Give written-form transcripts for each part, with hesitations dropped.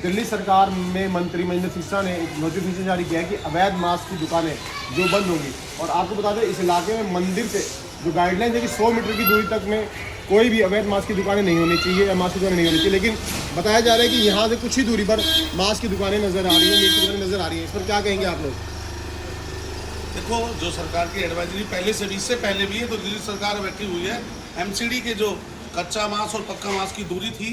दिल्ली सरकार में मंत्री महेंद्र सिंह ने नोटिफिकेशन जारी किया है कि अवैध मांस की दुकानें जो बंद होंगी। और आपको बता दें इस इलाके में मंदिर से जो गाइडलाइन है कि 100 मीटर की दूरी तक में कोई भी अवैध मांस की दुकानें नहीं होनी चाहिए या मांस की दुकानें नहीं होनी चाहिए, लेकिन बताया जा रहा है कि यहाँ से कुछ ही दूरी पर मांस की दुकानें नजर आ रही हैं, मीट की दुकानें नजर आ रही हैं। इस पर क्या कहेंगे आप लोग? देखो, जो सरकार की एडवाइजरी पहले से भी, इससे पहले भी है, तो दिल्ली सरकार बैठी हुई है। एमसीडी के जो कच्चा मांस और पक्का मांस की दूरी थी,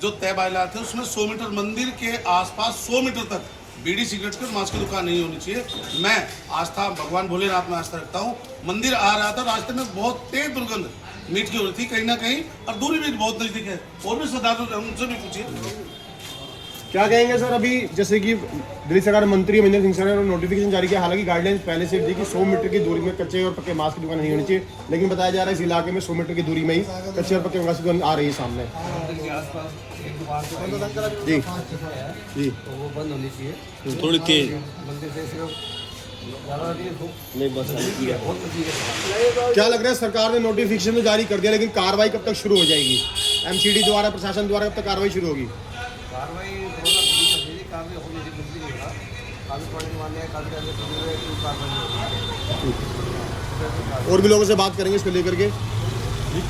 जो तय बायला थे, उसमें 100 मीटर, मंदिर के आसपास 100 मीटर तक बीड़ी सिगरेट की मांस की दुकान नहीं होनी चाहिए। मैं आस्था भगवान भोलेनाथ में आस्था रखता हूँ। मंदिर आ रहा था, रास्ते में बहुत तेज दुर्गंध मीट की हो रही थी कहीं ना कहीं, और दूरी भी बहुत नजदीक है। और भी श्रद्धालु उनसे भी पूछिए क्या कहेंगे सर? अभी जैसे कि दिल्ली सरकार मंत्री महेंद्र सिंह ने नोटिफिकेशन जारी किया, हालांकि गाइडलाइंस पहले से थी कि 100 मीटर की दूरी में कच्चे और पक्के मांस की दुकान नहीं होनी चाहिए, लेकिन बताया जा रहा है इस इलाके में 100 मीटर की दूरी में ही कच्चे और पक्के मांस की दुकान आ रही है सामने। जी जी, तो वो बंद होनी चाहिए थोड़ी तेज। मंदिर से सिर्फ नहीं बस क्या लग रहा है सरकार ने नोटिफिकेशन तो जारी कर दिया, लेकिन कार्रवाई कब तक शुरू हो जाएगी? एमसीडी द्वारा, प्रशासन द्वारा कब तक कार्रवाई शुरू होगी? कार्रवाई कार्रवाई होनी चाहिए, काफ़ी पढ़ने वाले हैं, काफ़ी कार्रवाई। और भी लोगों से बात करेंगे इसको लेकर के।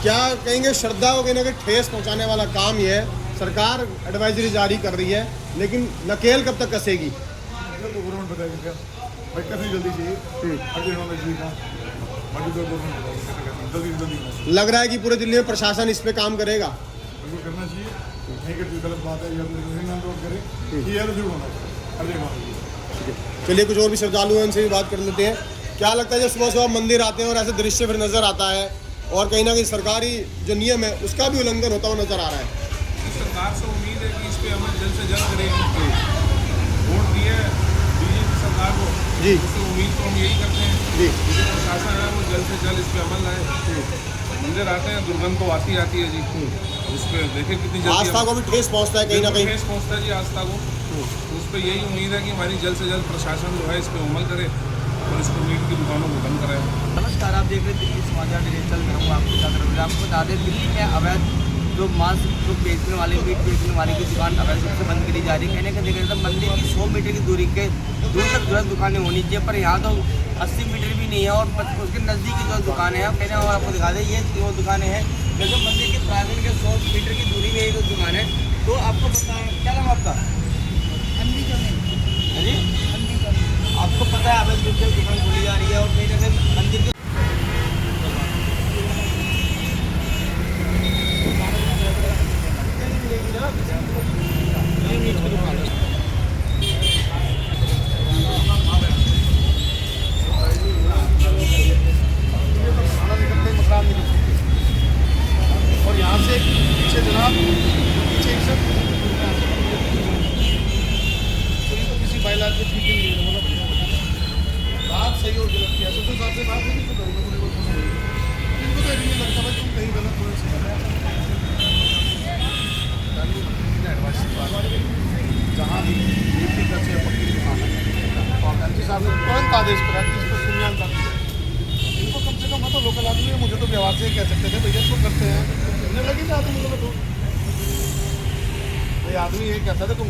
क्या कहेंगे? श्रद्धा को कहीं ना कहीं ठेस पहुंचाने वाला काम ये है। सरकार एडवाइजरी जारी कर रही है, लेकिन नकेल कब तक कसेगी? गवर्नमेंट बताएगी क्या भाई, कैसे जल्दी चाहिए जल्दी लग रहा है कि पूरे दिल्ली में प्रशासन इस पे काम करेगा। बिल्कुल करना चाहिए, नहीं करती गलत बात है, या तो रोक करे ये तो झूठ होना। चलिए कुछ और भी श्रद्धालु हैं, उनसे भी बात कर लेते हैं। क्या लगता है जब सुबह सुबह मंदिर आते हैं और ऐसे दृश्य फिर नजर आता है और कहीं ना कहीं सरकारी जो नियम है उसका भी उल्लंघन होता हुआ नजर आ रहा है? सरकार से उम्मीद है कि इस पे अमल जल्द से जल्द करेगी। वोट दिए बीजेपी सरकार को, जी, उससे उम्मीद तो हम यही करते हैं जी, जो प्रशासन है वो जल्द से जल्द इस पे अमल लाए। मंदिर आते हैं, दुर्गंध तो आती है जी, उस पर देखे कितनी जल्दी आस्था को भी ठेस पहुंचता है कहीं ना कहीं। ठेस पहुँचता है जी आस्था को। तो उस पर यही उम्मीद है कि हमारी जल्द से जल्द प्रशासन जो है इस पर अमल करे और इसको मीट की दुकानों को बंद कराए। नमस्कार, आप देख रहे हैं दिल्ली समाचार डिजिटल। मैं हूँ आपको आपको बता दें, दिल्ली में अवैध जो मांस जो बेचने वाले, मीट बेचने वाले की दुकान अवैध रूप से बंद करी जा रही है। कहने का देखा जाता है मंदिर की 100 मीटर की दूरी के दूर तक जो है दुकानें होनी चाहिए, पर यहाँ तो 80 मीटर भी नहीं है और उसके नज़दीक की जो दुकान है, कहने और आपको दिखा दें, ये वो दुकानें हैं जैसे मंदिर के प्रांगण के 100 मीटर की दूरी में ये जो दुकान है। तो आपको पता है क्या नाम आपका? जी, आपको पता है अवैध रूप से दुकान खोली जा रही है और कहीं ना कहीं मंदिर के और यहाँ से पीछे जनाब, पीछे एक सब तो किसी बाइला के ठीक नहीं है, मतलब बात सही हो गलत किया तो साहब से बात नहीं कर रहा हूँ। इनको तो नहीं लगता भाई तुम कहीं गलत हो जहाँ भी ड्यूटी करते हैं पक्की दुकान है और एमपी साहब ने तुरंत आदेश करा कि इसको सुनियान कर दिया। इनको कम से कम तो लोकल आदमी है, मुझे तो व्यवहार से कह सकते थे भैया इसको करते हैं, इन्हें लगी था आदमी को, तो भाई आदमी ये कहता था तुम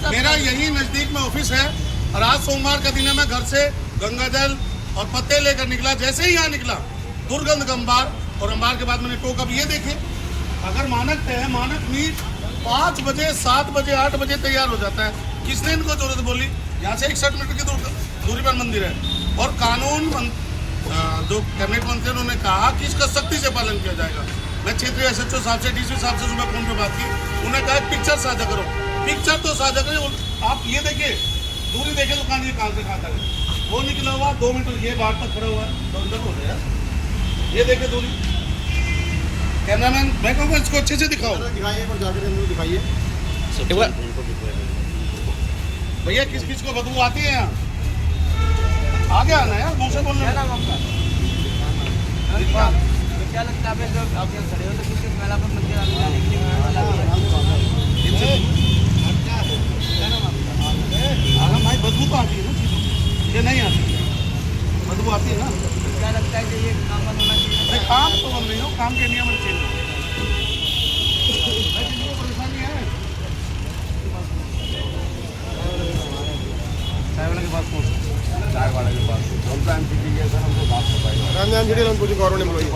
मेरा यही नज़दीक में ऑफिस है और आज सोमवार का दिन है। मैं घर से गंगा जल और पत्ते लेकर निकला, जैसे ही यहाँ निकला दुर्गंध का अंबार, और अंबार के बाद मैंने टोक। अब ये देखे, अगर मानक तय है, मानक मीट 5 बजे 7 बजे 8 बजे तैयार हो जाता है। किसने इनको जरूरत बोली? यहाँ से 61 मीटर की दूरी पर मंदिर है और कानून जो कैबिनेट मंत्री उन्होंने कहा कि इसका सख्ती से पालन किया जाएगा। मैं क्षेत्रीय SHO साहब से, DCP साहब से सुबह फोन पे बात की, उन्होंने कहा पिक्चर साझा करो। पिक्चर तो साझा करें, आप ये देखिए दूरी देखे दुकान ये कहाँ से कहाँ तक है, वो निकला हुआ 2 मीटर ये बाहर तक खड़ा हुआ है, तो अंदर हो गया। ये देखे दूरी, कैमरामैन मैं कहूँगा इसको अच्छे से दिखाओ, दिखाइए भैया किस किस को बदबू आती है यहाँ? आगे आना यार, मुँह से बोलना। क्या नाम आपका? क्या लगता है आप जो आप यहाँ खड़े हो तो किस महिला पर मंदिर आने जाने के लिए क्या नाम आपका? आलम भाई, बदबू तो आती है ना चीज़ों की, ये नहीं आती है, बदबू आती है ना। क्या लगता है कि ये काम बंद होना चाहिए? नहीं, काम तो बंद नहीं हो, काम के नियम चेंज हो। भाई, किसी को परेशानी है? चाय वाले के पास पहुँच, चाय वाले के पास रामजान सिटी गवर्नमेंट एम्प्लॉई